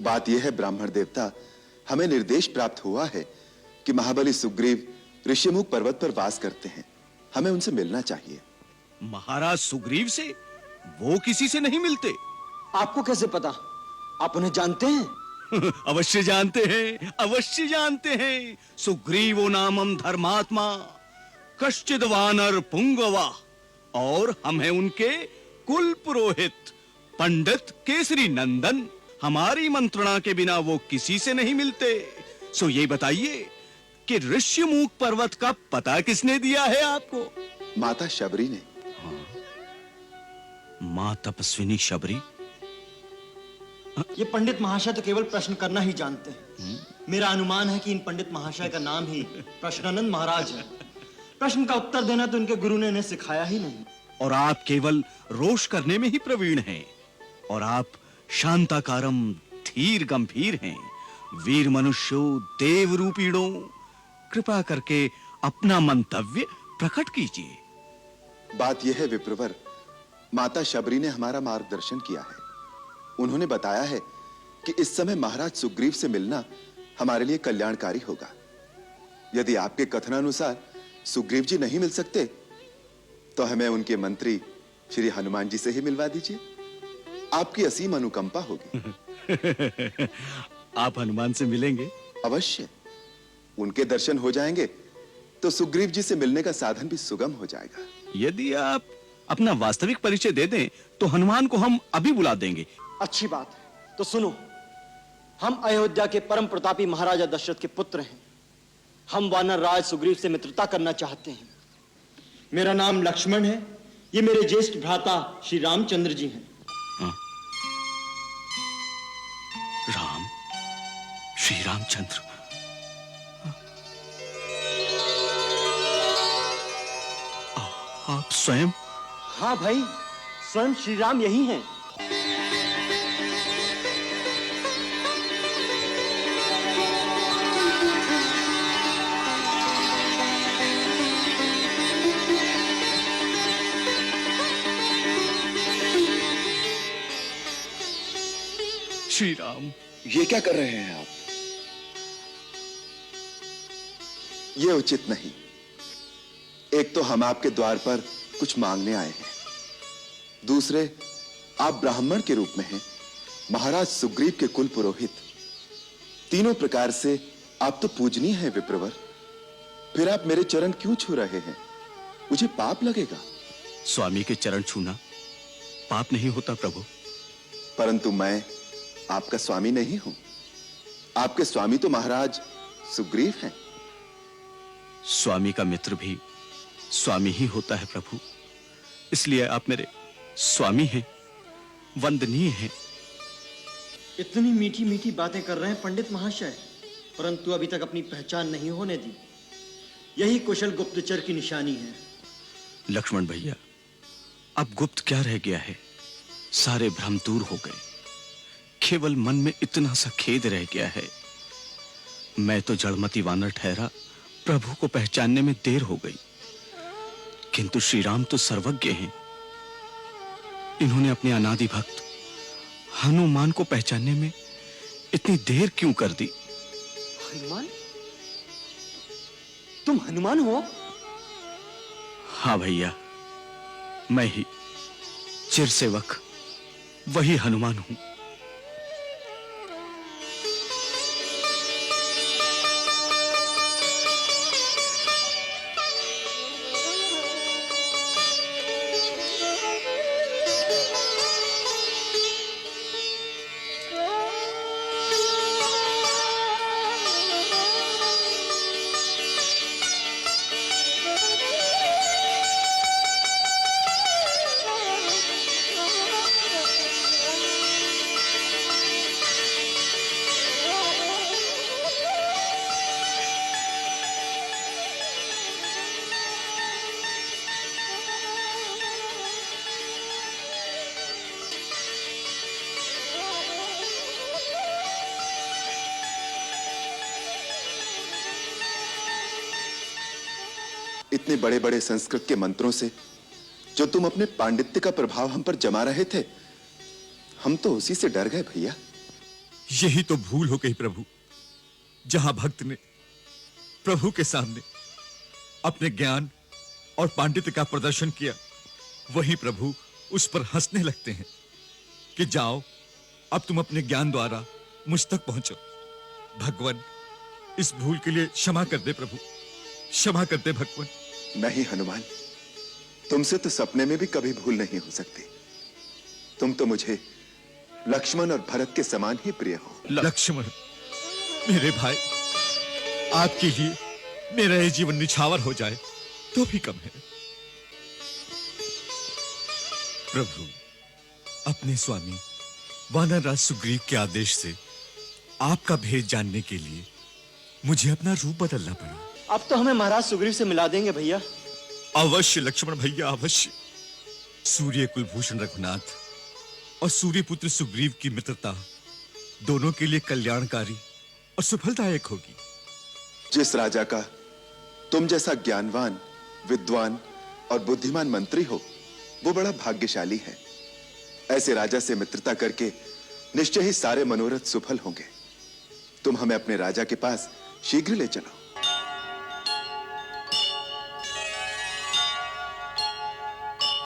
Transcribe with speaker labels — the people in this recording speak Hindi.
Speaker 1: बात यह है ब्राह्मण देवता, हमें निर्देश प्राप्त हुआ है कि महाबली सुग्रीव ऋषिमुख पर्वत पर वास करते हैं। हमें उनसे मिलना चाहिए।
Speaker 2: महाराज सुग्रीव से? वो किसी से नहीं मिलते।
Speaker 3: आपको कैसे पता? आप उन्हें जानते हैं?
Speaker 2: अवश्य जानते हैं, अवश्य जानते हैं। सुग्रीवो नामम धर्मात्मा कश्चिद वानर पुंगवा, और हम हैं उनके कुल पुरोहित पंडित केसरी नंदन। हमारी मंत्रणा के बिना वो किसी से नहीं मिलते। सो ये बताइए कि ऋष्यमुख पर्वत का पता किसने दिया है आपको?
Speaker 1: माता शबरी ने।
Speaker 2: मां तपस्विनी शबरी?
Speaker 3: ये पंडित महाशय तो केवल प्रश्न करना ही जानते हैं। मेरा अनुमान है कि इन पंडित महाशय का नाम ही प्रश्नानंद महाराज है। प्रश्न का उत्तर देना तो इनके गुरु ने इन्हें सिखाया ही नहीं।
Speaker 2: और आप केवल रोष करने में ही प्रवीण हैं। और आप शांताकारम धीर गंभीर हैं। वीर मनुष्यो देव रूपीणो, कृपा करके अपना मंतव्य प्रकट कीजिए।
Speaker 1: बात यह है विप्रवर, माता शबरी ने हमारा मार्गदर्शन किया है। उन्होंने बताया है कि इस समय महाराज सुग्रीव से मिलना हमारे लिए कल्याणकारी होगा। यदि आपके कथनानुसार सुग्रीव जी नहीं मिल सकते तो हमें उनके मंत्री श्री हनुमान जी से ही मिलवा दीजिए। आपकी असीम अनुकंपा होगी।
Speaker 2: आप हनुमान से मिलेंगे?
Speaker 1: अवश्य। उनके दर्शन हो जाएंगे तो सुग्रीव जी से मिलने का साधन भी सुगम हो जाएगा।
Speaker 2: यदि आप अपना वास्तविक परिचय दे दें तो हनुमान को हम अभी बुला देंगे।
Speaker 3: अच्छी बात है, तो सुनो। हम अयोध्या के परम प्रतापी महाराजा दशरथ के पुत्र हैं। हम वानर राज सुग्रीव से मित्रता करना चाहते हैं। मेरा नाम लक्ष्मण है। ये मेरे ज्येष्ठ भ्राता श्री रामचंद्र जी हैं।
Speaker 2: राम, श्री रामचंद्र। आप स्वयं?
Speaker 3: हाँ भाई, स्वयं श्री राम यही हैं।
Speaker 2: श्री राम,
Speaker 1: ये क्या कर रहे हैं आप? ये उचित नहीं। एक तो हम आपके द्वार पर कुछ मांगने आए हैं, दूसरे आप ब्राह्मण के रूप में हैं, महाराज सुग्रीव के कुल पुरोहित। तीनों प्रकार से आप तो पूजनीय हैं विप्रवर। फिर आप मेरे चरण क्यों छू रहे हैं? मुझे पाप लगेगा।
Speaker 2: स्वामी के चरण छूना पाप नहीं होता प्रभु।
Speaker 1: परंतु मैं आपका स्वामी नहीं हूं। आपके स्वामी तो महाराज सुग्रीव हैं।
Speaker 2: स्वामी का मित्र भी स्वामी ही होता है प्रभु। इसलिए आप मेरे स्वामी हैं, वंदनीय हैं।
Speaker 3: इतनी मीठी मीठी बातें कर रहे हैं पंडित महाशय, परंतु अभी तक अपनी पहचान नहीं होने दी। यही कुशल गुप्तचर की निशानी है।
Speaker 2: लक्ष्मण भैया, अब गुप्त क्या रह गया है? सारे भ्रम दूर हो गए। केवल मन में इतना सा खेद रह गया है। मैं तो जड़मती वानर ठहरा, प्रभु को पहचानने में देर हो गई। किंतु श्री राम तो सर्वज्ञ हैं। इन्होंने अपने अनादि भक्त हनुमान को पहचानने में इतनी देर क्यों कर दी?
Speaker 3: हनुमान? तुम हनुमान हो?
Speaker 2: हाँ भैया, मैं ही चिर सेवक वही हनुमान हूं।
Speaker 1: इतने बड़े बड़े संस्कृत के मंत्रों से जो तुम अपने पांडित्य का प्रभाव हम पर जमा रहे थे, हम तो उसी से डर गए भैया।
Speaker 4: यही तो भूल हो गई प्रभु। जहां भक्त ने प्रभु के सामने अपने ज्ञान और पांडित्य का प्रदर्शन किया, वहीं प्रभु उस पर हंसने लगते हैं कि जाओ, अब तुम अपने ज्ञान द्वारा मुझ तक पहुंचो। भगवान, इस भूल के लिए क्षमा कर दे प्रभु, क्षमा कर दे भगवान।
Speaker 1: नहीं हनुमान, तुमसे तो सपने में भी कभी भूल नहीं हो सकती। तुम तो मुझे लक्ष्मण और भरत के समान ही प्रिय हो।
Speaker 4: लक्ष्मण, मेरे भाई, आपके लिए मेरा ये जीवन निछावर हो जाए तो भी कम है। प्रभु, अपने स्वामी वानरराज सुग्रीव के आदेश से आपका भेद जानने के लिए मुझे अपना रूप बदलना पड़ा।
Speaker 3: अब तो हमें महाराज सुग्रीव से मिला देंगे भैया।
Speaker 4: अवश्य लक्ष्मण भैया, अवश्य। सूर्य कुलभूषण रघुनाथ और सूर्यपुत्र सुग्रीव की मित्रता दोनों के लिए कल्याणकारी और सफलदायक होगी।
Speaker 1: जिस राजा का तुम जैसा ज्ञानवान, विद्वान और बुद्धिमान मंत्री हो, वो बड़ा भाग्यशाली है। ऐसे राजा से मित्रता करके निश्चय ही सारे मनोरथ सफल होंगे। तुम हमें अपने राजा के पास शीघ्र ले चलो।